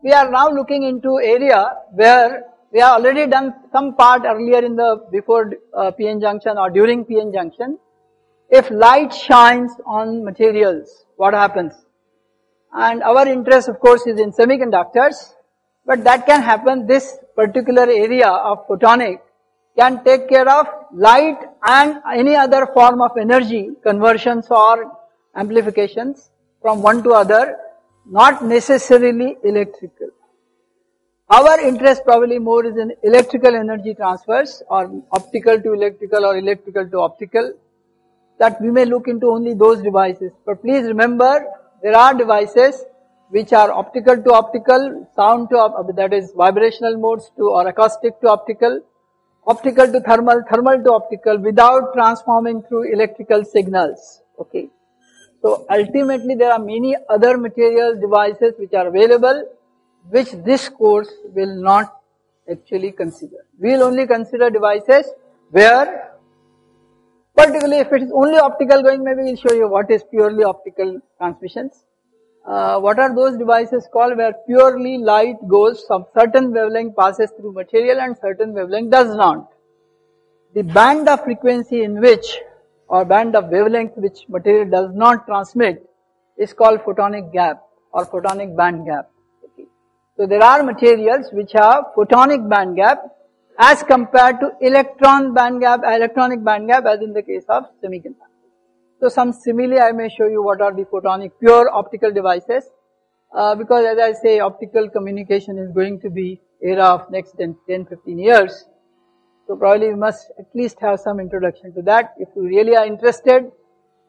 we are now looking into area where we have already done some part earlier in the before PN junction or during PN junction. If light shines on materials, what happens? And our interest of course is in semiconductors, but that can happen. This particular area of photonic can take care of light and any other form of energy conversions or amplifications from one to other, not necessarily electrical. Our interest probably more is in electrical energy transfers or optical to electrical or electrical to optical, that we may look into only those devices. But please remember, there are devices which are optical to optical, sound to, that is vibrational modes to or acoustic to optical, optical to thermal, thermal to optical without transforming through electrical signals. Okay. So ultimately there are many other materials, devices which are available, which this course will not actually consider. We will only consider devices where, particularly if it is only optical going, maybe we will show you what is purely optical transmissions. What are those devices called where purely light goes, some certain wavelength passes through material and certain wavelength does not. The band of frequency in which or band of wavelength which material does not transmit is called photonic gap or photonic band gap. Okay. So there are materials which have photonic band gap as compared to electronic band gap as in the case of semiconductors. So some simile I may show you what are the photonic pure optical devices, because as I say optical communication is going to be era of next 10-15 years. So probably you must at least have some introduction to that. If you really are interested,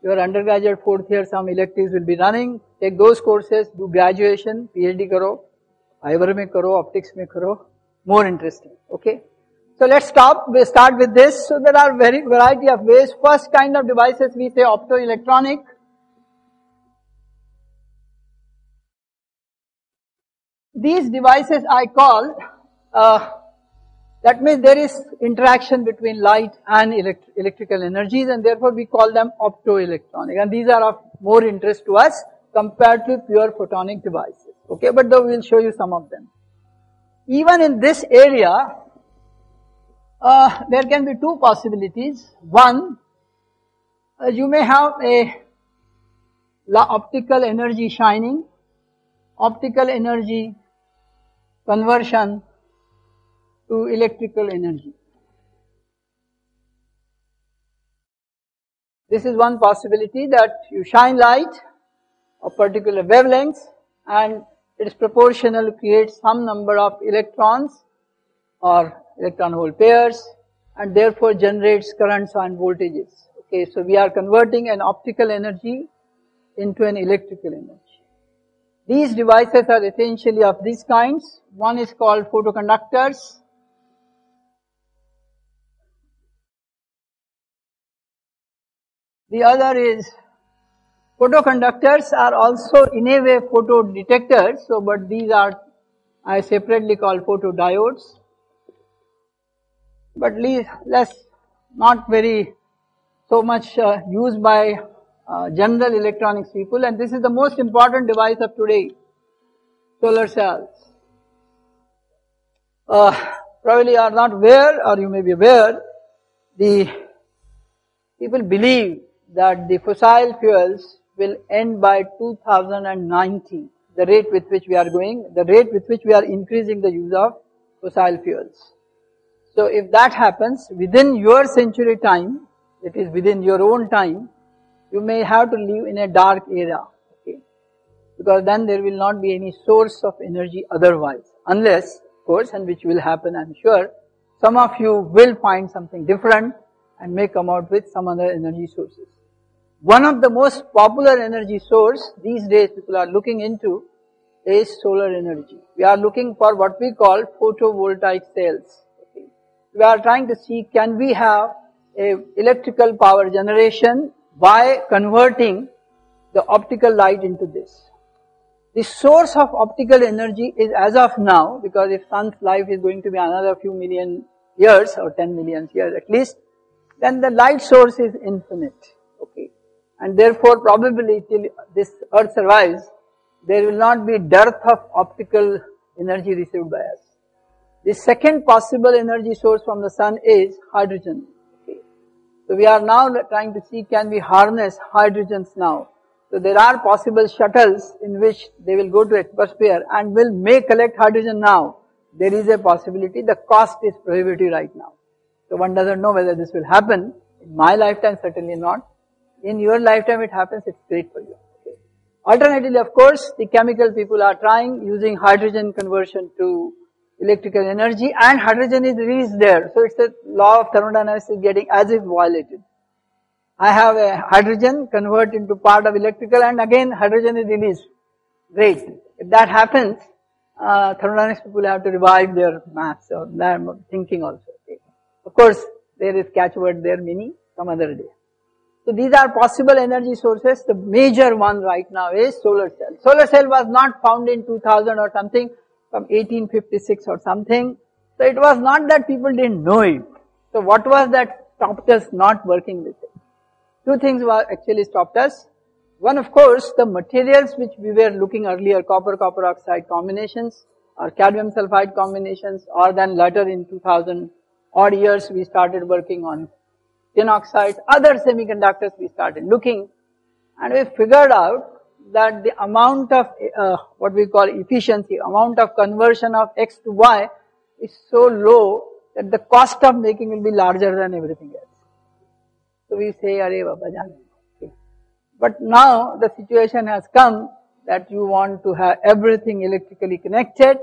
your undergraduate 4th year some electives will be running, take those courses, do graduation, PhD karo, fiber mein karo, optics mein karo, more interesting, okay. So let's start with this. So there are variety of ways. First kind of devices we say optoelectronic. These devices I call, that means there is interaction between light and electrical energies and therefore we call them optoelectronic, and these are of more interest to us compared to pure photonic devices. Okay, but though we will show you some of them. Even in this area, there can be two possibilities. One, you may have a optical energy shining, optical energy conversion to electrical energy. This is one possibility, that you shine light of particular wavelengths and it is proportional to create some number of electrons or electron hole pairs and therefore generates currents and voltages. Okay, so we are converting an optical energy into an electrical energy. These devices are essentially of these kinds. One is called photoconductors. The other is photoconductors are also in a way photodetectors, so but these are I separately call photodiodes. But less, not very so much used by general electronics people, and this is the most important device of today, solar cells. Probably you are not aware, or you may be aware, the people believe that the fossil fuels will end by 2090, the rate with which we are going, the rate with which we are increasing the use of fossil fuels. So if that happens within your century time, it is within your own time, you may have to live in a dark era, okay? Because then there will not be any source of energy otherwise, unless, of course, and which will happen I am sure, some of you will find something different and may come out with some other energy sources. One of the most popular energy source these days people are looking into is solar energy. We are looking for what we call photovoltaic cells. Okay. We are trying to see, can we have a electrical power generation by converting the optical light into this. The source of optical energy is as of now, because if sun's life is going to be another few million years or 10 million years at least, then the light source is infinite. Okay. And therefore probably till this earth survives, there will not be dearth of optical energy received by us. The second possible energy source from the sun is hydrogen. Okay. So we are now trying to see, can we harness hydrogens now. So there are possible shuttles in which they will go to atmosphere and may collect hydrogen now. There is a possibility. The cost is prohibitive right now. So one doesn't know whether this will happen. In my lifetime, certainly not. In your lifetime it happens, it's great for you. Okay. Alternatively, of course, the chemical people are trying using hydrogen conversion to electrical energy, and hydrogen is released there. So it's a law of thermodynamics is getting as if violated. I have a hydrogen convert into part of electrical, and again hydrogen is released. Great. If that happens, thermodynamics people have to revive their maths or their thinking also. Okay. Of course, there is catchword there, meaning some other day. So these are possible energy sources. The major one right now is solar cell. Solar cell was not found in 2000 or something, from 1856 or something. So it was not that people didn't know it. So what was that stopped us not working with it? Two things were actually stopped us. One, of course, the materials which we were looking earlier, copper oxide combinations or cadmium sulfide combinations, or then later in 2000 odd years we started working on tin oxides, other semiconductors we started looking, and we figured out that the amount of what we call efficiency, amount of conversion of X to Y is so low that the cost of making will be larger than everything else. So we say, Arey Baba Jane. Okay. But now the situation has come that you want to have everything electrically connected,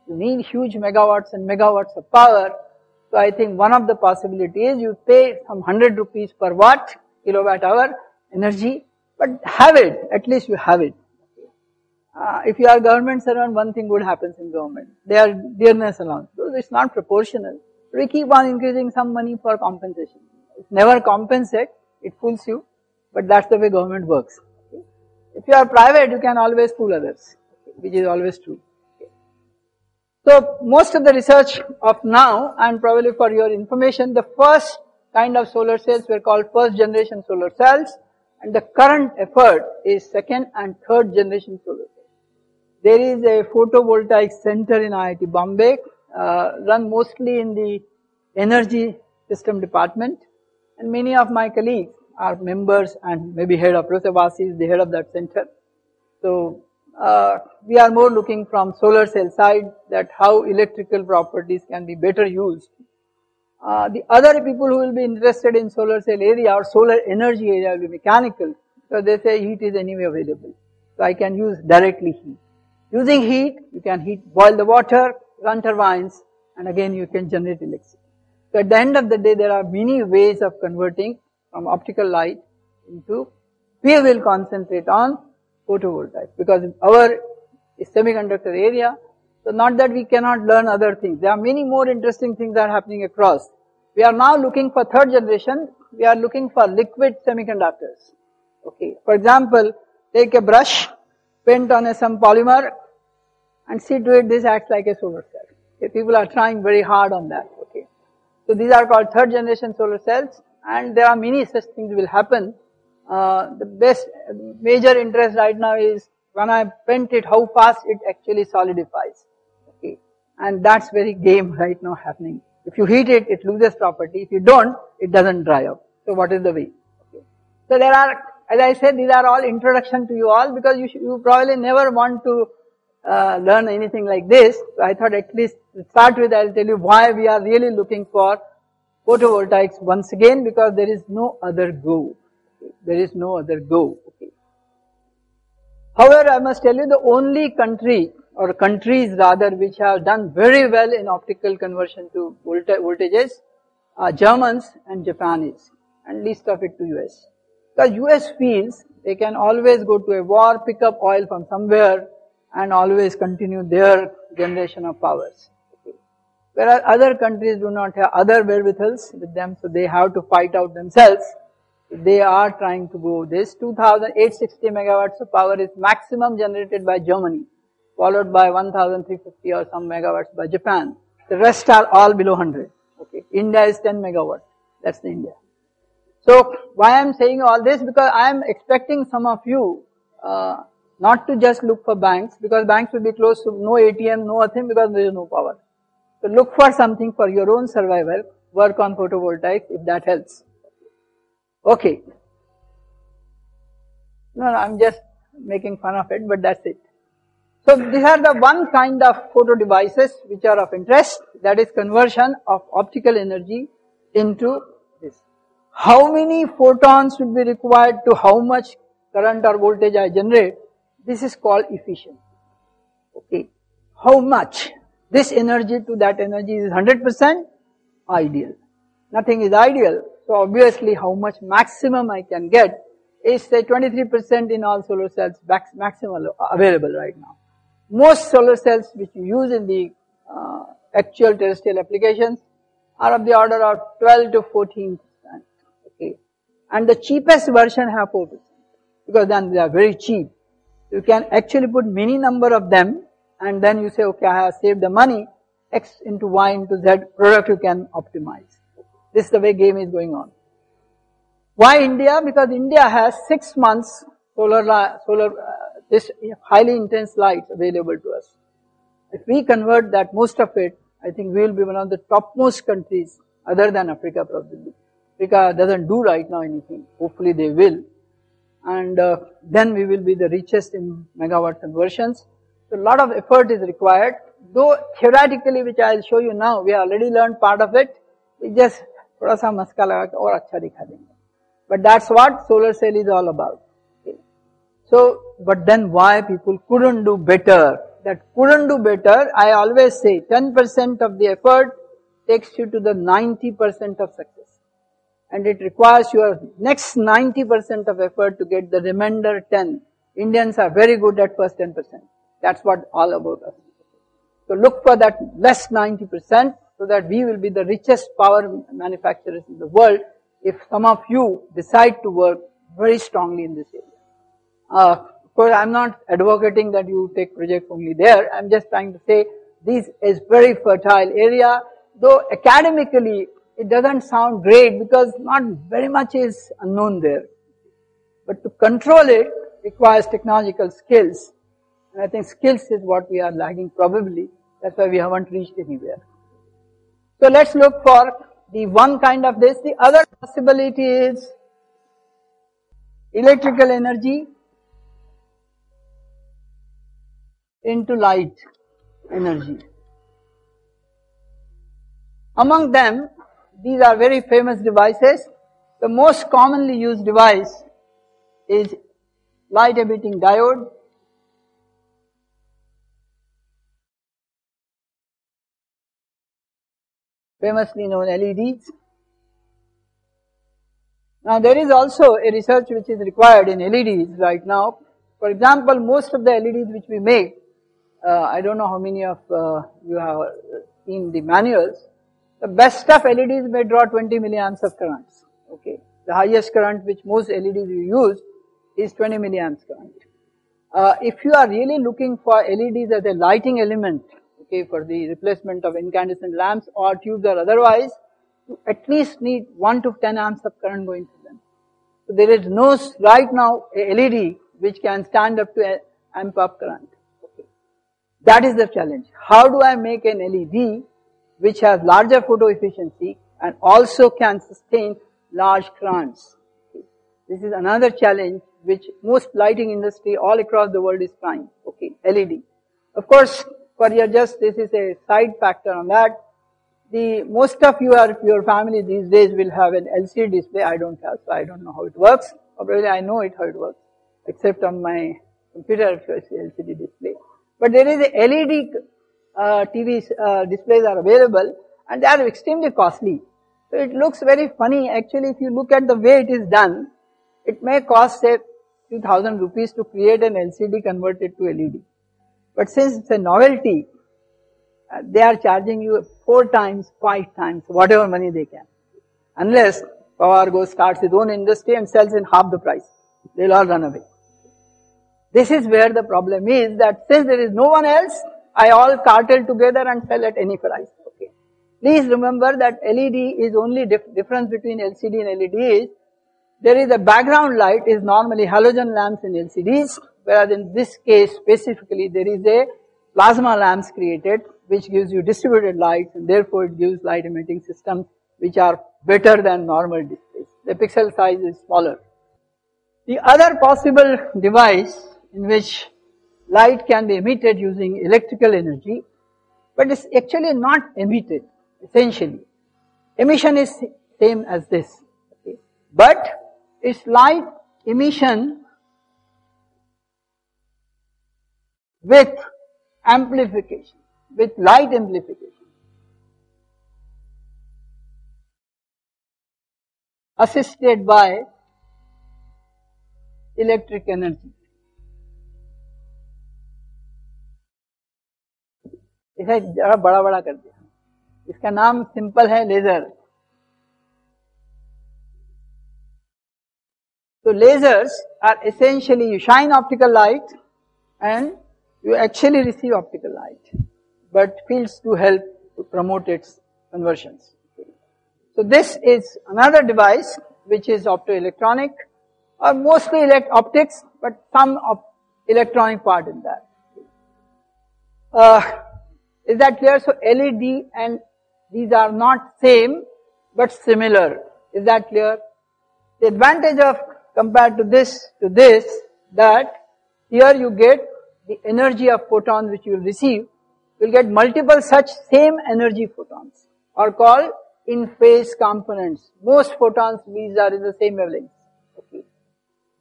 you need huge megawatts and megawatts of power. So I think one of the possibilities is you pay some 100 rupees per watt, kilowatt hour energy, but have it, at least you have it. If you are government servant, one thing good happens in government. They are dearness allowance. So it's not proportional. We keep on increasing some money for compensation. It never compensates, it fools you, but that's the way government works. Okay. If you are private, you can always fool others, okay, which is always true. Okay. So most of the research of now, and probably for your information, the first kind of solar cells were called first generation solar cells, and the current effort is second and third generation solar cells. There is a photovoltaic center in IIT Bombay, run mostly in the energy system department, and many of my colleagues are members and maybe head of Prof is the head of that center. So we are more looking from solar cell side that how electrical properties can be better used. The other people who will be interested in solar cell area or solar energy area will be mechanical, because they say heat is anyway available. So I can use directly heat. Using heat, you can boil the water, run turbines, and again you can generate electricity. So at the end of the day, there are many ways of converting from optical light into, we will concentrate on photovoltaic, because our semiconductor area, so not that we cannot learn other things. There are many more interesting things that are happening across. We are now looking for third generation, we are looking for liquid semiconductors. Okay. For example, take a brush, paint on some polymer, and see to it this acts like a solar cell. Okay. People are trying very hard on that. Okay. So these are called third generation solar cells, and there are many such things will happen. The best major interest right now is when I paint it, how fast it actually solidifies. Okay. And that's very game right now happening. If you heat it, it loses property. If you don't, it doesn't dry up. So what is the way? Okay. So there are, as I said, these are all introduction to you all, because you probably never want to learn anything like this. So I thought at least to start with, I'll tell you why we are really looking for photovoltaics once again, because there is no other go. Okay. There is no other go. Okay. However, I must tell you the only country or countries rather which have done very well in optical conversion to voltages are Germans and Japanese, and least of it to US. Because US feels they can always go to a war, pick up oil from somewhere and always continue their generation of powers. Okay. Whereas other countries do not have other wherewithals with them, so they have to fight out themselves. They are trying to go this 2860 megawatts of power is maximum generated by Germany, followed by 1350 or some megawatts by Japan. The rest are all below 100. Okay. India is 10 megawatts. That's the India. So why I am saying all this, because I am expecting some of you Not to just look for banks, because banks will be closed, to no ATM, no nothing, because there is no power. So look for something for your own survival, work on photovoltaics if that helps. Okay. No, I'm just making fun of it, but that's it. So these are the one kind of photo devices which are of interest, that is conversion of optical energy into this. How many photons will be required to how much current or voltage I generate? This is called efficiency. Okay. How much? This energy to that energy is 100% ideal. Nothing is ideal. So obviously how much maximum I can get is say 23% in all solar cells maximum available right now. Most solar cells which you use in the actual terrestrial applications are of the order of 12 to 14%. Okay. And the cheapest version have 4%, because then they are very cheap. You can actually put many number of them, and then you say, okay, I have saved the money, X into Y into Z product you can optimize. This is the way game is going on. Why India? Because India has 6 months this highly intense light available to us. If we convert that, most of it, I think we will be one of the topmost countries other than Africa probably. Africa doesn't do right now anything. Hopefully they will. And then we will be the richest in megawatt conversions. So a lot of effort is required. Though theoretically, which I will show you now, we have already learned part of it. We just thoda sa maska laga ke aur acha dikha denge. But that's what solar cell is all about. Okay. So, but then why people couldn't do better? That couldn't do better, I always say 10% of the effort takes you to the 90% of success. And it requires your next 90% of effort to get the remainder 10. Indians are very good at first 10%. That's what all about us. So look for that less 90% so that we will be the richest power manufacturers in the world if some of you decide to work very strongly in this area. Of course, I'm not advocating that you take project only there. I'm just trying to say this is very fertile area, though academically it doesn't sound great because not very much is unknown there. But to control it requires technological skills. And I think skills is what we are lagging probably. That's why we haven't reached anywhere. So let's look for the one kind of this. The other possibility is electrical energy into light energy. Among them, these are very famous devices. The most commonly used device is light emitting diode. Famously known LEDs. Now there is also a research which is required in LEDs right now. For example, most of the LEDs which we make, I don't know how many of you have seen the manuals. The best of LEDs may draw 20 milliamps of currents. Okay, the highest current which most LEDs we use is 20 milliamps current. If you are really looking for LEDs as a lighting element, okay, for the replacement of incandescent lamps or tubes or otherwise, you at least need 1 to 10 amps of current going through them. So there is no right now a LED which can stand up to an amp of current. Okay. That is the challenge. How do I make an LED which has larger photo efficiency and also can sustain large currents? Okay. This is another challenge which most lighting industry all across the world is trying. Okay, LED. Of course, for your this is a side factor on that. Most of your family these days will have an LCD display. I don't have, so I don't know how it works. Probably I know how it works, except on my computer LCD display. But there is a LED TV displays are available, and they are extremely costly. So it looks very funny. Actually, if you look at the way it is done, it may cost say 2,000 rupees to create an LCD converted to LED. But since it's a novelty, they are charging you 4 times, 5 times, whatever money they can. Unless Power starts his own industry and sells in half the price. They'll all run away. This is where the problem is, that since there is no one else, I all cartel together and sell at any price. Okay. Please remember that LED is only difference between LCD and LED is, there is a background light is normally halogen lamps in LCDs, whereas in this case specifically there is a plasma lamps created which gives you distributed lights, and therefore it gives light emitting systems which are better than normal displays. The pixel size is smaller. The other possible device in which light can be emitted using electrical energy, but it's actually not emitted essentially. Emission is same as this, okay, but it's light emission with amplification, with light amplification, assisted by electric energy. इसे जरा बड़ा बड़ा कर दिया. इसका नाम simple है laser. So lasers are essentially you shine optical light and you actually receive optical light, but fields to help to promote its conversions. So this is another device which is optoelectronic, or mostly optics, but some of electronic part in that. Is that clear? So LED and these are not same but similar. Is that clear? The advantage of compared to this that here you get the energy of photons which you will receive. You will get multiple such same energy photons, are called in phase components. Most photons these are in the same wavelength. Okay.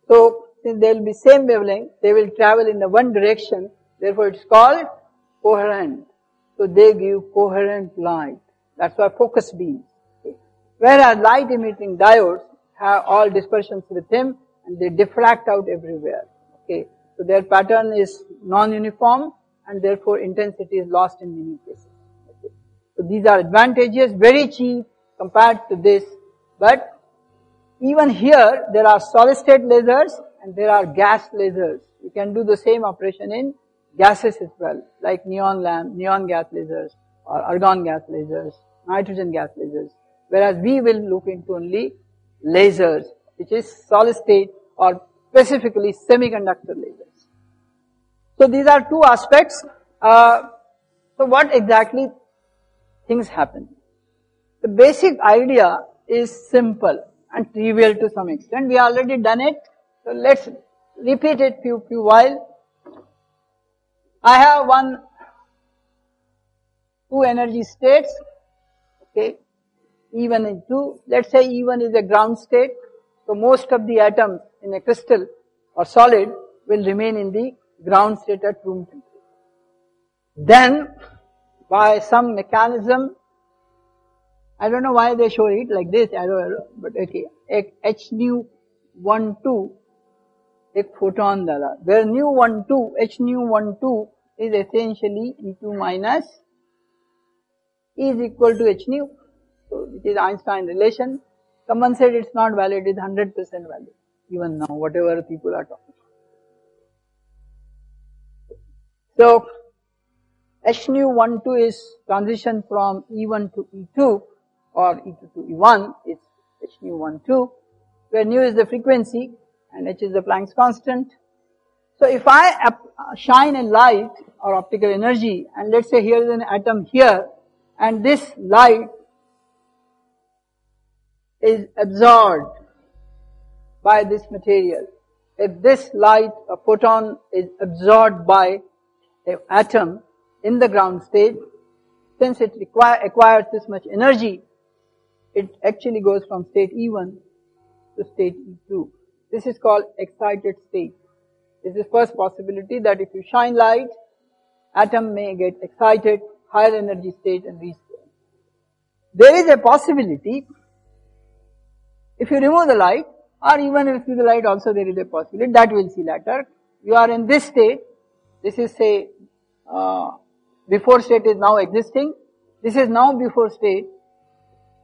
So since they will be same wavelength, they will travel in the one direction, therefore it's called coherent. So they give coherent light. That's why focus beams. Okay. Whereas light emitting diodes have all dispersions with them and they diffract out everywhere. Okay. So their pattern is non-uniform and therefore intensity is lost in many cases. Okay. So these are advantages, very cheap compared to this, but even here there are solid state lasers and there are gas lasers. You can do the same operation in gases as well, like neon gas lasers or argon gas lasers, nitrogen gas lasers, whereas we will look into only lasers, which is solid state or specifically semiconductor lasers. So these are two aspects. So what exactly things happen? The basic idea is simple and trivial to some extent. We already done it, so let's repeat it few while. I have two energy states, okay, E1 and 2. Let's say E1 is a ground state, so most of the atoms in a crystal or solid will remain in the ground state at room temperature. Then, by some mechanism, I don't know why they show it like this, I don't know, but okay, H nu 1 2 एक photon डाला, where nu 1 2, H nu 1 2 is essentially E2 minus E is equal to H nu, so which is Einstein relation. Someone said it's not valid, it's 100% valid, even now, whatever people are talking. So, H nu 1 2 is transition from E1 to E2 or E2 to E1, it's H nu 1 2, where nu is the frequency and H is the Planck's constant. So if I shine a light or optical energy, and let's say here is an atom here, and this light is absorbed by this material. If this light, a photon, is absorbed by an atom in the ground state, since it acquires this much energy, it actually goes from state E1 to state E2. This is called excited state. This is first possibility that if you shine light, atom may get excited, higher energy state and reach there. There is a possibility, if you remove the light, or even if you see the light also there is a possibility, that we'll see later. You are in this state, this is say, before state is now existing, this is now before state,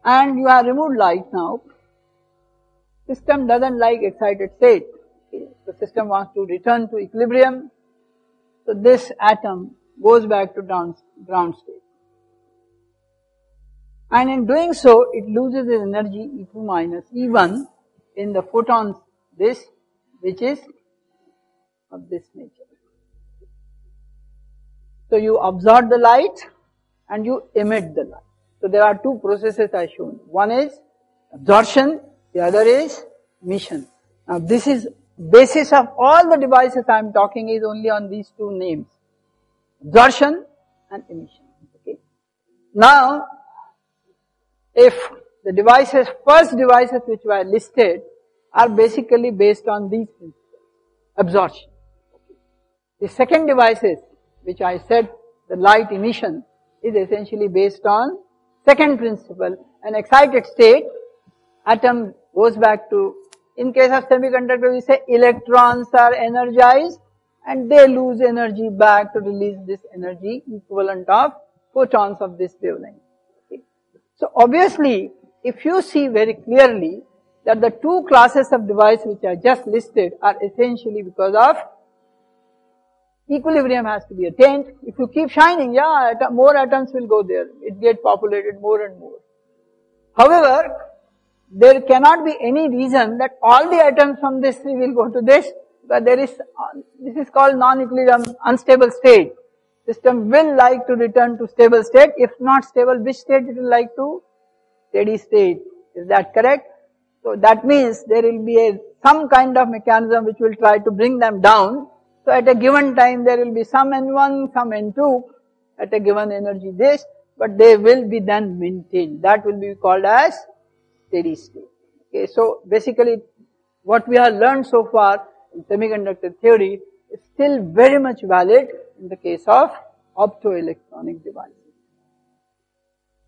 and you have removed light now. System doesn't like excited state. The system wants to return to equilibrium. So this atom goes back to ground state. And in doing so, it loses its energy E2 minus E1 in the photons, this, which is of this nature. So you absorb the light and you emit the light. So there are two processes I shown. One is absorption, the other is emission. Now this is basis of all the devices I am talking is only on these two names, absorption and emission. Okay. Now, if the devices, first devices which were listed are basically based on these principles, absorption. Okay. The second devices which I said the light emission is essentially based on second principle, an excited state, atom goes back to, in case of semiconductor we say electrons are energized and they lose energy back to release this energy equivalent of photons of this wavelength. Okay. So obviously if you see very clearly that the two classes of device which I just listed are essentially because of equilibrium has to be attained. If you keep shining, yeah, more atoms will go there. It gets populated more and more. However, there cannot be any reason that all the atoms from this tree will go to this, but there is, this is called non-equilibrium, unstable state. System will like to return to stable state. If not stable, which state it will like to? Steady state. Is that correct? So that means there will be some kind of mechanism which will try to bring them down. So at a given time there will be some N1, some N2 at a given energy this, but they will be then maintained. That will be called as steady state. Okay, so basically what we have learned so far in semiconductor theory is still very much valid in the case of optoelectronic devices.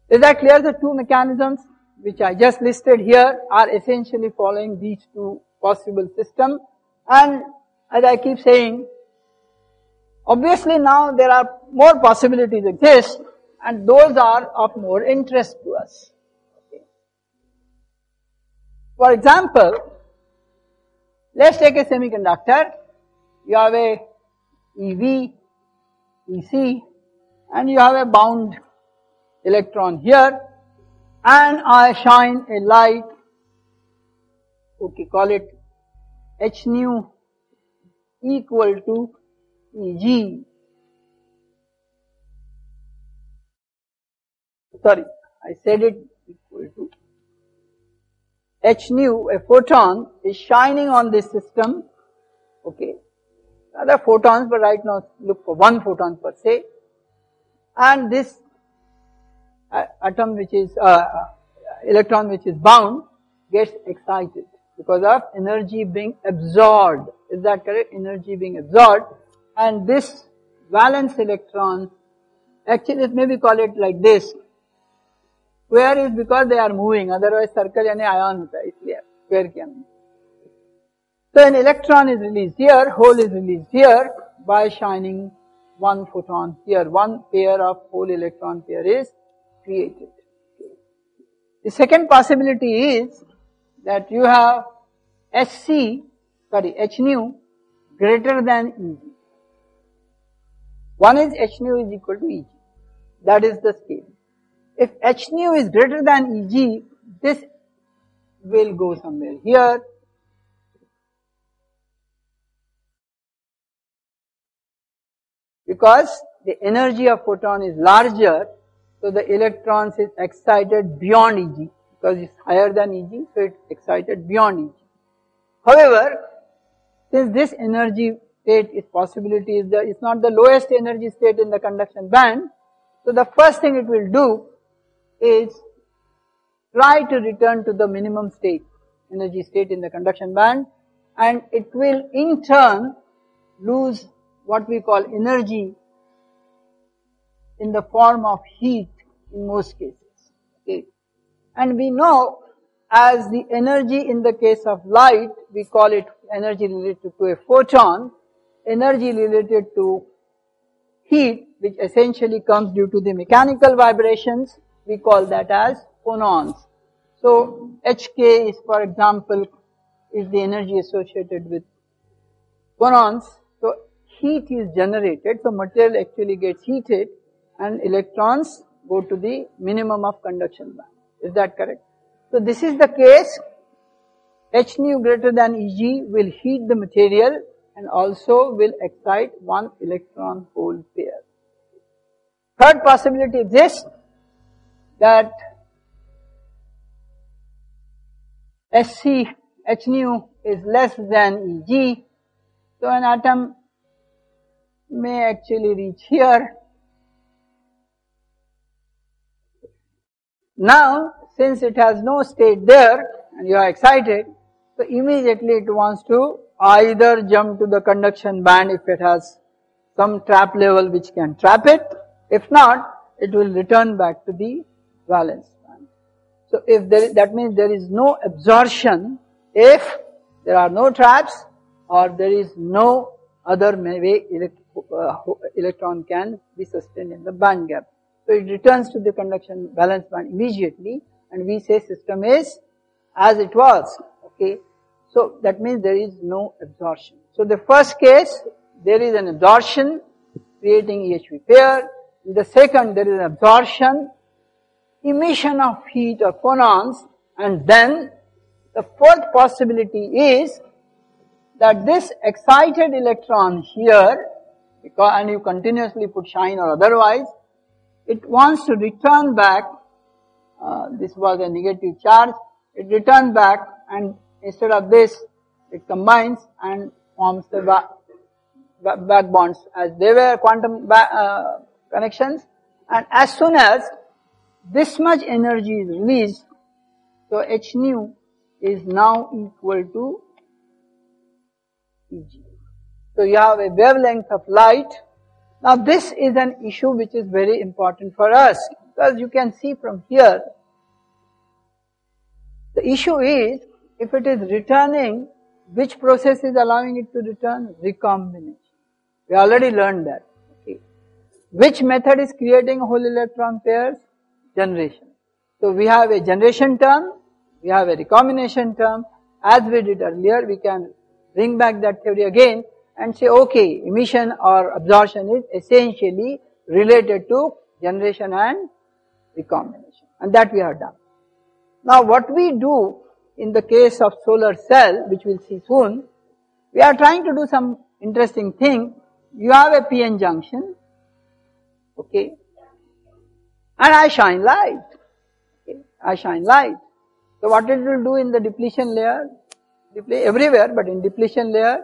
Is that clear? The two mechanisms which I just listed here are essentially following these two possible systems, and as I keep saying, obviously now there are more possibilities exist and those are of more interest to us. Okay. For example, let's take a semiconductor. You have a EV, EC, and you have a bound electron here, and I shine a light, okay, call it H nu equal to Eg. Sorry, I said it equal to H nu, a photon is shining on this system, okay. Other photons, but right now look for one photon per se, and this atom which is, electron which is bound gets excited because of energy being absorbed. Is that correct? Energy being absorbed, and this valence electron, actually maybe call it like this, square is because they are moving, otherwise circle यानी ion होता है, इसलिए square किया मैंने. So an electron is released here, hole is released here by shining one photon here, one pair of hole electron pair is created. The second possibility is that you have H nu greater than Eg. One is H nu is equal to Eg. That is the scale. If H nu is greater than Eg, this will go somewhere here. Because the energy of photon is larger, so the electrons is excited beyond Eg, because it's higher than Eg, so it's excited beyond Eg. However, since this energy state is possibility is it's not the lowest energy state in the conduction band, so the first thing it will do is try to return to the minimum state, energy state in the conduction band, and it will in turn lose what we call energy in the form of heat in most cases. Okay. And we know as the energy in the case of light, we call it energy related to a photon, energy related to heat, which essentially comes due to the mechanical vibrations, we call that as phonons. So Hk is, for example, is the energy associated with phonons. So heat is generated, so material actually gets heated and electrons go to the minimum of conduction band. Is that correct? So this is the case. H nu greater than Eg will heat the material and also will excite one electron hole pair. Third possibility exists that SC h nu is less than Eg, so an atom may actually reach here. Now, since it has no state there and you are excited, so immediately it wants to either jump to the conduction band if it has some trap level which can trap it. If not, it will return back to the valence band. So if there, that means there is no absorption if there are no traps or there is no other way electron can be sustained in the band gap. So it returns to the conduction valence band immediately and we say system is as it was, okay. So that means there is no absorption. So the first case, there is an absorption creating EHV pair. In the second, there is an absorption, emission of heat or phonons, and then the fourth possibility is that this excited electron here, because, and you continuously put shine or otherwise, it wants to return back, this was a negative charge, it returns back and instead of this, it combines and forms the back bonds as they were quantum connections, and as soon as this much energy is released, so h nu is now equal to Eg. So you have a wavelength of light. Now this is an issue which is very important for us because you can see from here, the issue is if it is returning, which process is allowing it to return? Recombination. We already learned that. Okay. Which method is creating whole electron pairs? Generation. So we have a generation term, we have a recombination term. As we did earlier, we can bring back that theory again and say, okay, emission or absorption is essentially related to generation and recombination, and that we have done. Now what we do in the case of solar cell, which we'll see soon, we are trying to do some interesting thing. You have a PN junction, okay, and I shine light, okay, I shine light. So what it will do in the depletion layer? Everywhere, but in depletion layer,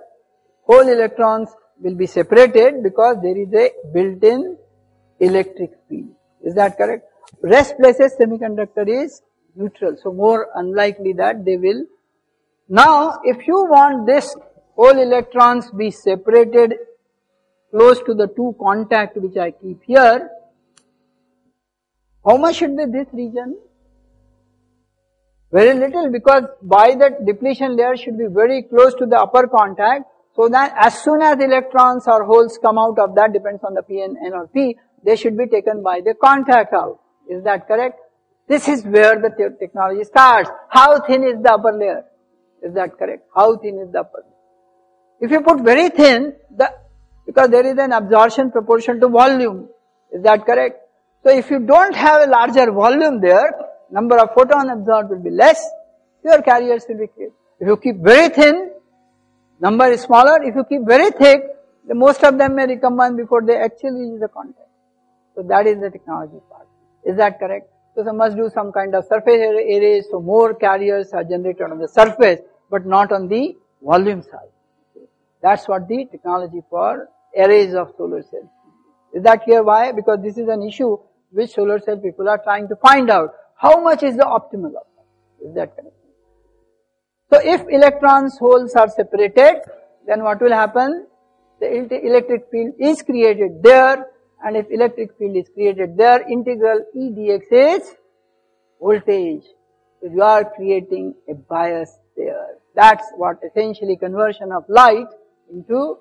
whole electrons will be separated because there is a built-in electric field. Is that correct? Rest places semiconductor is neutral, so more unlikely that they will. Now if you want this whole electrons be separated close to the two contact which I keep here, how much should be this region? Very little, because by that depletion layer should be very close to the upper contact, so that as soon as electrons or holes come out of that, depends on the PN, N or P, they should be taken by the contact out. Is that correct? This is where the technology starts. How thin is the upper layer? Is that correct? How thin is the upper layer? If you put very thin, because there is an absorption proportion to volume. Is that correct? So if you don't have a larger volume there, number of photon absorbed will be less, your carriers will be created. If you keep very thin, number is smaller. If you keep very thick, the most of them may recombine before they actually reach the contact. So that is the technology part. Is that correct? So they must do some kind of surface arrays, so more carriers are generated on the surface, but not on the volume side. Okay. That's what the technology for arrays of solar cells. Is that clear why? Because this is an issue which solar cell people are trying to find out. How much is the optimal of that? Is that correct? So if electrons, holes are separated, then what will happen? The electric field is created there, and if electric field is created there, integral E dx is voltage. So you are creating a bias there. That's what essentially conversion of light into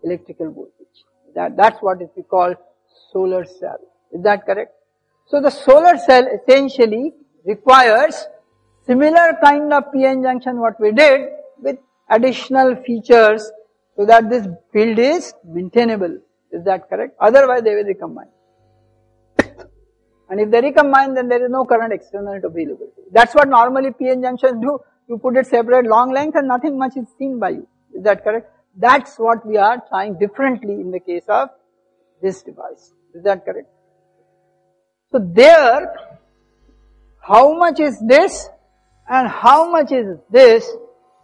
electrical voltage. That's what is called solar cell. Is that correct? So the solar cell essentially requires similar kind of PN junction what we did with additional features so that this field is maintainable. Is that correct? Otherwise they will recombine. And if they recombine, then there is no current external to be available. That's what normally PN junctions do. You put it separate long length and nothing much is seen by you. Is that correct? That's what we are trying differently in the case of this device. Is that correct? So there, how much is this and how much is this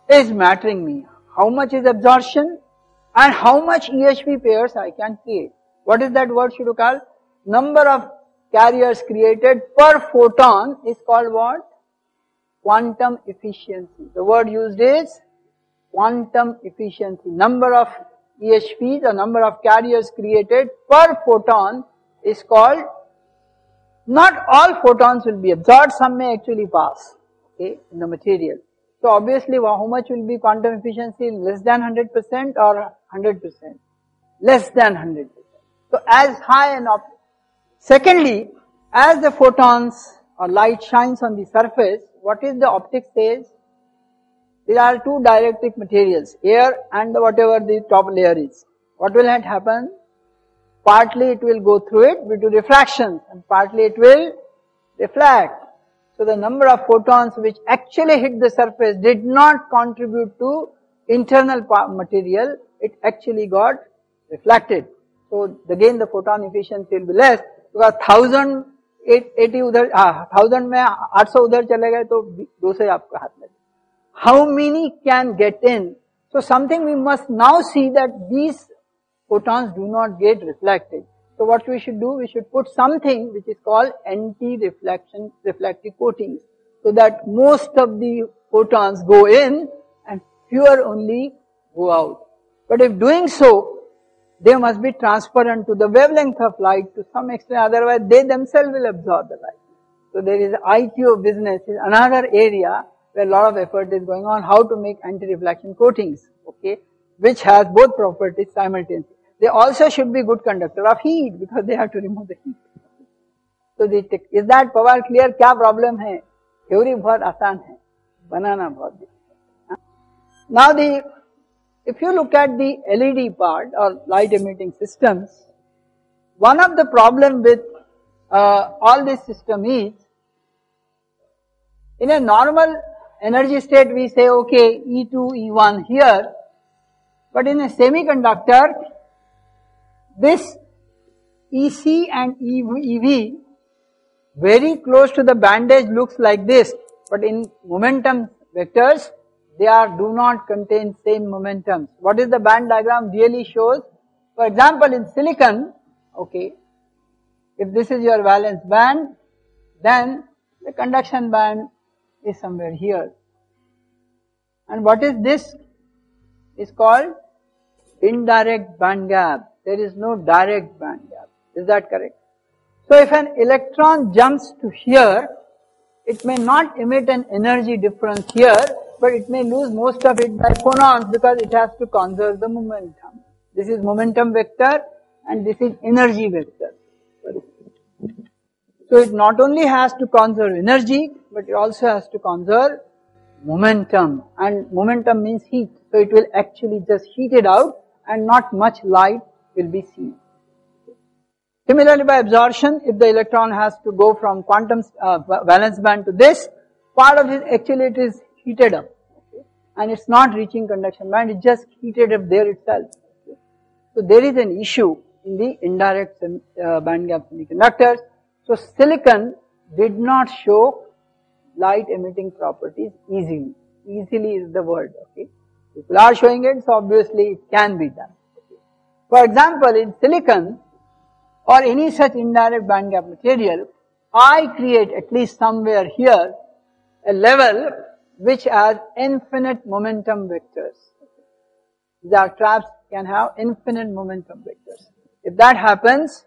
is mattering me. How much is absorption and how much EHV pairs I can create. What is that word, Chandorkar? Number of carriers created per photon is called what? Quantum efficiency. The word used is quantum efficiency. Number of EHVs, the number of carriers created per photon is called, not all photons will be absorbed, some may actually pass, okay, in the material. So obviously how much will be quantum efficiency? Less than 100% or 100%? Less than 100%. So as high an secondly, as the photons or light shines on the surface, what is the optics says? There are two dielectric materials, air and whatever the top layer is. What will happen? Partly it will go through it due to refraction and partly it will reflect. So the number of photons which actually hit the surface did not contribute to internal material, it actually got reflected. So again the photon efficiency will be less because 1080 उधर 1000 में 800 उधर चले गए तो 200 आपका हाथ लगे. How many can get in? So something we must now see that these photons do not get reflected. So what we should do? We should put something which is called anti-reflection reflective coatings, so that most of the photons go in and fewer only go out. But if doing so, they must be transparent to the wavelength of light to some extent, otherwise they themselves will absorb the light. So there is IQ business is another area where a lot of effort is going on, how to make anti-reflection coatings, okay, which has both properties simultaneously. They also should be good conductor of heat because they have to remove the heat. So is that power clear? क्या problem है? Theory बहुत आसान है, बनाना बहुत difficult. Now if you look at the LED part or light emitting systems, one of the problem with all this system is, in a normal energy state we say okay E2, E1 here, but in a semiconductor this EC and EV very close to the band edge looks like this, but in momentum vectors they do not contain same momentum. What is the band diagram really shows? For example, in silicon, okay, if this is your valence band, then the conduction band is somewhere here. And what is this? Is called indirect band gap. There is no direct band gap. Is that correct? So if an electron jumps to here, it may not emit an energy difference here, but it may lose most of it by phonons because it has to conserve the momentum. This is momentum vector and this is energy vector. So it not only has to conserve energy, but it also has to conserve momentum, and momentum means heat. So it will actually just heat it out and not much light will be seen. Similarly, by absorption, if the electron has to go from quantum valence band to this, part of it actually it is heated up, okay, and it's not reaching conduction band, it's just heated up there itself. Okay. So there is an issue in the indirect band gap semiconductors. So silicon did not show light emitting properties easily. Easily is the word, okay. People are showing it, so obviously it can be done. Okay. For example, in silicon or any such indirect band gap material, I create at least somewhere here a level which has infinite momentum vectors. The traps can have infinite momentum vectors. If that happens,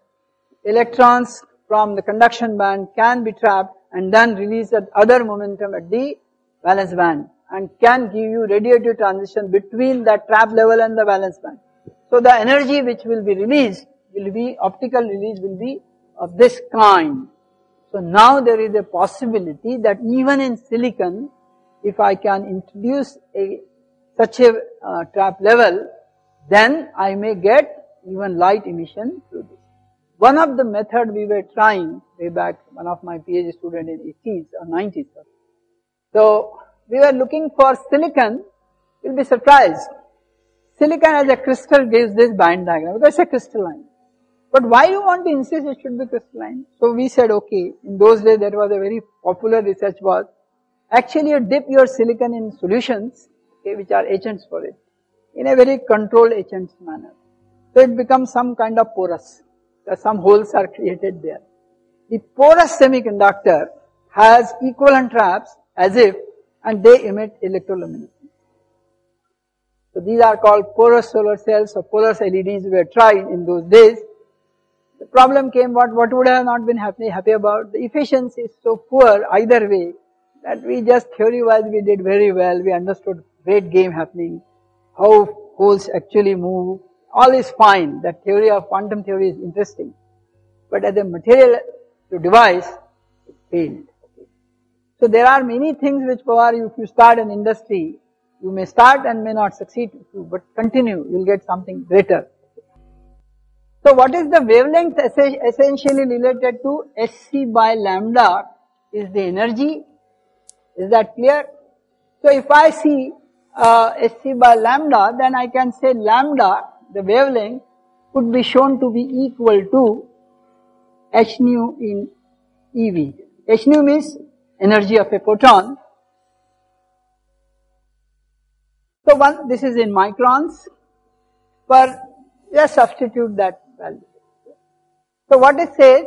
electrons from the conduction band can be trapped and then release at other momentum at the valence band and can give you radiative transition between that trap level and the valence band. So the energy which will be released will be, optical release will be of this kind. So now there is a possibility that even in silicon, if I can introduce such a trap level, then I may get even light emission through this. One of the method we were trying way back, one of my PhD student in 80s or 90s. So we were looking for silicon, you'll be surprised. silicon as a crystal gives this band diagram because it's a crystalline. But why you want to insist it should be crystalline? So we said, okay, in those days there was a very popular research was, actually you dip your silicon in solutions, okay, which are agents for it, in a very controlled agents manner. So it becomes some kind of porous, some holes are created there. The porous semiconductor has equivalent traps as if, and they emit electroluminescence. So these are called porous solar cells or porous LEDs were tried in those days. The problem came what would have not been happy about? The efficiency is so poor either way that we just theory wise we did very well, we understood great game happening, how holes actually move, all is fine, that theory of quantum theory is interesting. But as a material to device, it failed. So there are many things which if you start an industry, you may start and may not succeed, but continue, you will get something greater. So what is the wavelength essentially related to Sc by lambda is the energy. Is that clear? So if I see Sc by lambda, then I can say lambda, the wavelength, could be shown to be equal to h nu in eV. H nu means energy of a photon. So this is in microns, but just substitute that value. So what it says,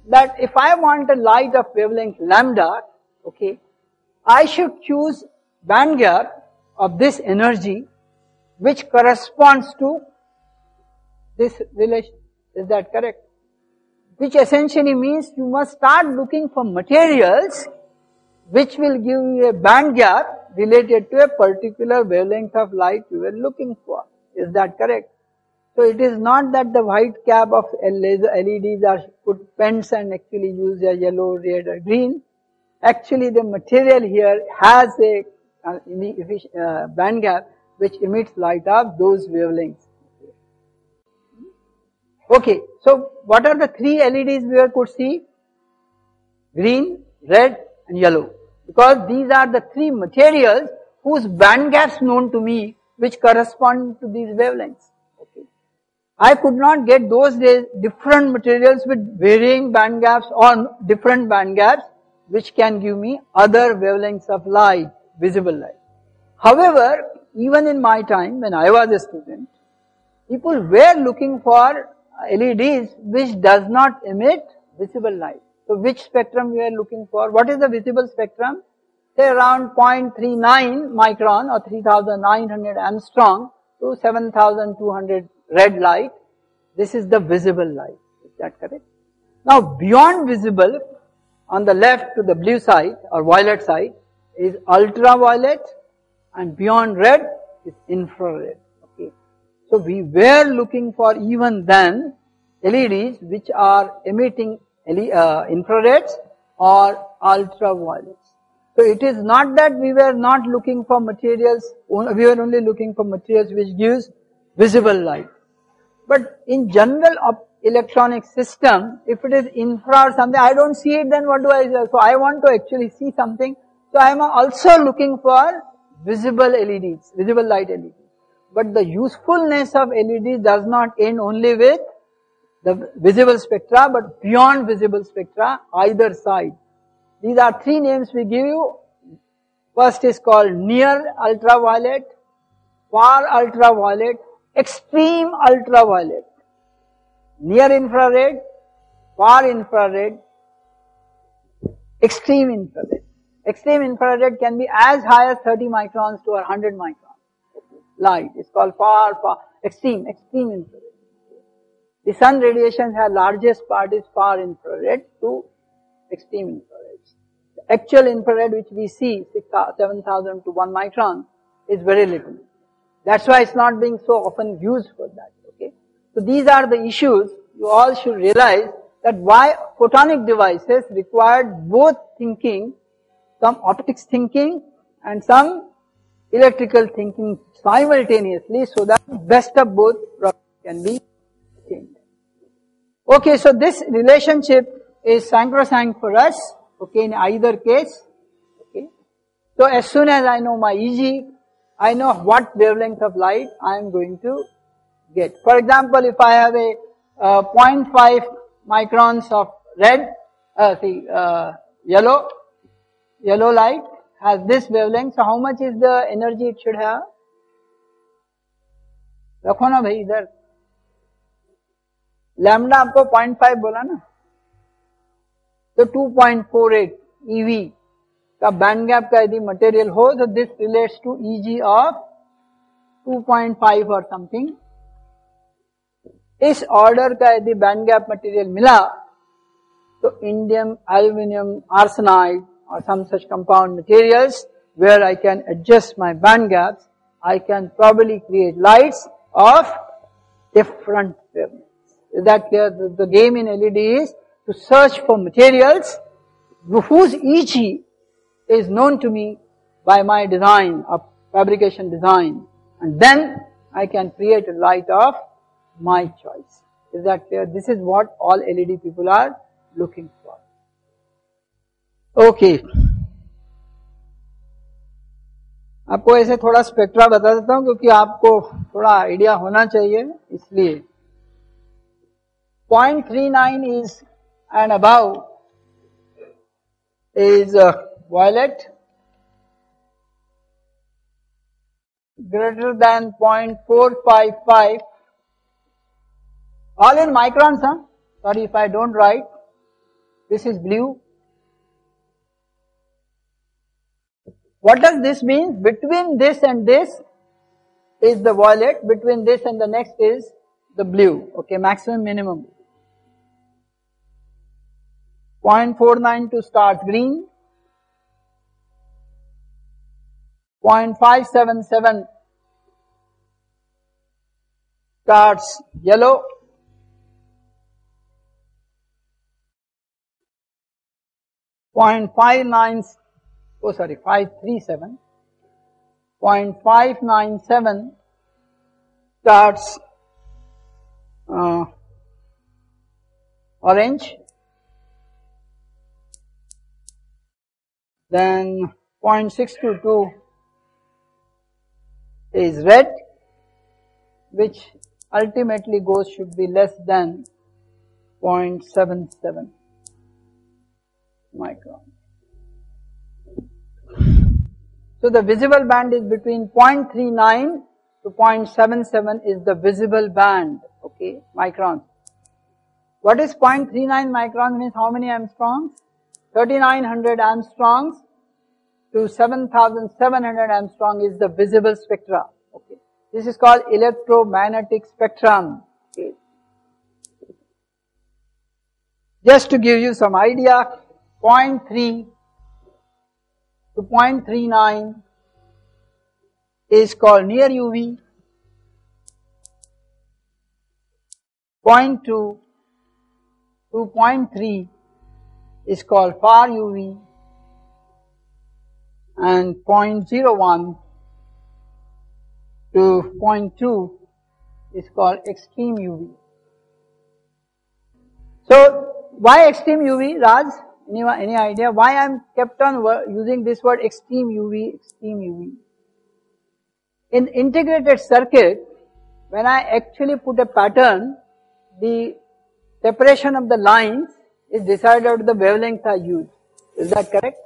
that if I want a light of wavelength lambda, okay, I should choose bandgap of this energy which corresponds to this relation. Is that correct? Which essentially means you must start looking for materials which will give you a bandgap related to a particular wavelength of light you were looking for. Is that correct? So it is not that the white cap of LEDs are put pens and actually use a yellow, red or green. Actually the material here has a bandgap which emits light of those wavelengths. Okay, so what are the three LEDs we could see? Green, red and yellow. Because these are the three materials whose bandgaps known to me which correspond to these wavelengths. Okay. I could not get those days different materials with varying bandgaps or different bandgaps which can give me other wavelengths of light, visible light. However, even in my time when I was a student, people were looking for LEDs which does not emit visible light. So which spectrum we are looking for? What is the visible spectrum? Say around 0.39 micron or 3900 angstrom to 7200 red light. This is the visible light. Is that correct? Now beyond visible, on the left to the blue side or violet side is ultraviolet, and beyond red is infrared. Okay. So we were looking for even then LEDs which are emitting infrareds or ultraviolets. So it is not that we were not looking for materials, we were only looking for materials which gives visible light. But in general electronic system, if it is infra or something, I don't see it, then what do I say? So I want to actually see something. So I am also looking for visible LEDs, visible light LEDs. But the usefulness of LEDs does not end only with the visible spectra, but beyond visible spectra, either side. These are three names we give you. First is called near ultraviolet, far ultraviolet, extreme ultraviolet. Near infrared, far infrared, extreme infrared. Extreme infrared can be as high as 30 microns to 100 microns. Light is called extreme infrared. The sun radiation has largest part is far infrared to extreme infrared. The actual infrared which we see 7,000 to 1 micron is very little. That's why it's not being so often used for that. Okay. So these are the issues you all should realize, that why photonic devices required both thinking, some optics thinking and some electrical thinking simultaneously, so that best of both can be attained. Okay, so this relationship is sacrosanct for us, okay, in either case. Okay. So as soon as I know my EG, I know what wavelength of light I am going to get. For example, if I have a 0.5 microns of red, yellow light has this wavelength, so how much is the energy it should have? रखो ना भाई इधर, lambda आपको 0.5 बोला ना, तो 2.48 EV का band gap का यदि मटेरियल हो तो this relates to EG of 2.5 और समथिंग. इस ऑर्डर का यदि बैंड गैप मटेरियल मिला तो indium, aluminium, arsenide or some such compound materials where I can adjust my band gaps, I can probably create lights of different wavelengths. Is that clear? The game in LED is to search for materials whose EG is known to me by my design, of fabrication design, and then I can create a light of my choice. Is that clear? This is what all LED people are looking for. Okay, आपको ऐसे थोड़ा spectra बता देता हूं क्योंकि आपको थोड़ा idea होना चाहिए इसलिए. 0.39 is and above is violet, greater than 0.455, all in microns, huh? Sorry if I don't write. This is blue. What does this mean? Between this and this is the violet, between this and the next is the blue. Okay, maximum, minimum. 0.492 starts green. 0.577 starts yellow. 537. 0.597 starts orange. Then 0.622 is red, which ultimately should be less than 0.77 micron. So the visible band is between 0.39 to 0.77 is the visible band, okay, microns. What is 0.39 microns means how many angstroms? 3900 angstroms to 7700 angstrom is the visible spectra, okay. This is called electromagnetic spectrum, okay. Just to give you some idea, 0.3 to 0.39 is called near UV, 0.2 to 0.3 is called far UV, and 0.01 to 0.2 is called extreme UV. So why extreme UV, Raj? Any idea why I am kept on using this word extreme UV, extreme UV? In integrated circuit, when I actually put a pattern, the separation of the lines is decided out of the wavelength I use. Is that correct?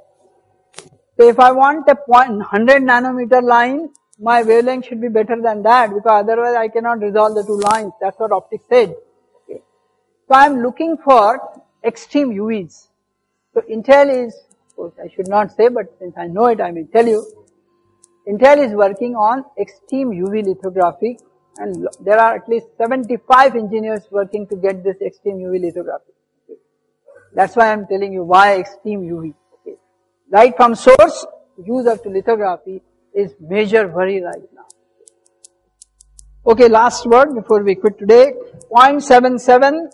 So if I want a 100 nanometer line, my wavelength should be better than that because otherwise I cannot resolve the two lines. That's what optics said. Okay. So I am looking for extreme UVs. So Intel is, of course I should not say, but since I know it, I may tell you, Intel is working on extreme UV lithography, and there are at least 75 engineers working to get this extreme UV lithography. Okay. That's why I am telling you why extreme UV. Okay. Light from source, use up to lithography is major worry right now. Okay, last word before we quit today. 0.77.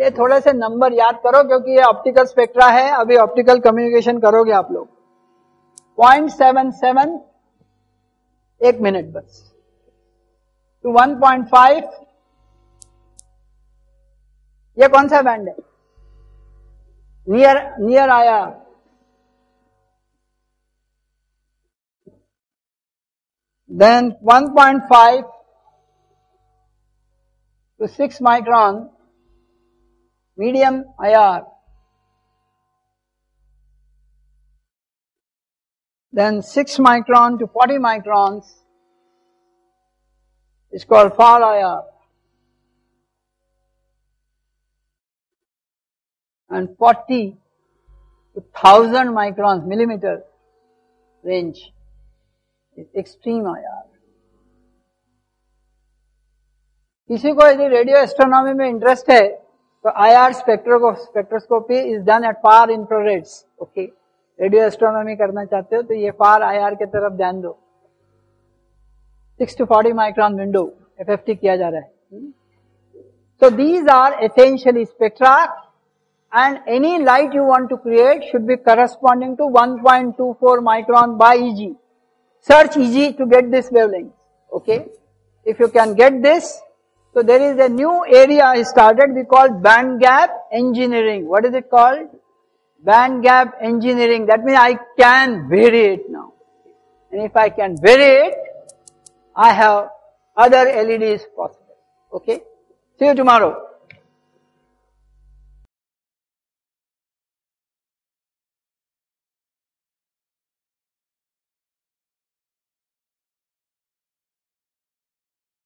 ये थोड़े से number याद करो क्योंकि ये optical spectra है, अभी optical communication करोगे आप लोग. 0.77 एक मिनट बस to 1.5. ये कौन सा बैंड है? नियर आया. then 1.5 to 6 micron medium IR, then 6 micron to 40 microns is called far IR, and 40 to 1000 microns millimeter range is extreme IR. किसी को यदि रेडियो एस्ट्रोनॉमी में इंटरेस्ट है तो IR spectroscopy is done at far infrareds. Okay, radio astronomy करना चाहते हो तो ये फार IR के तरफ ध्यान दो. 6 to 40 micron window FFT किया जा रहा है. So these are essentially spectra, and any light you want to create should be corresponding to 1.24 micron by EG. Search EG to get this wavelength. Okay, if you can get this, so there is a new area started we call bandgap engineering. What is it called? Bandgap engineering. That means I can vary it now, and if I can vary it, I have other LEDs possible. Okay, see you tomorrow.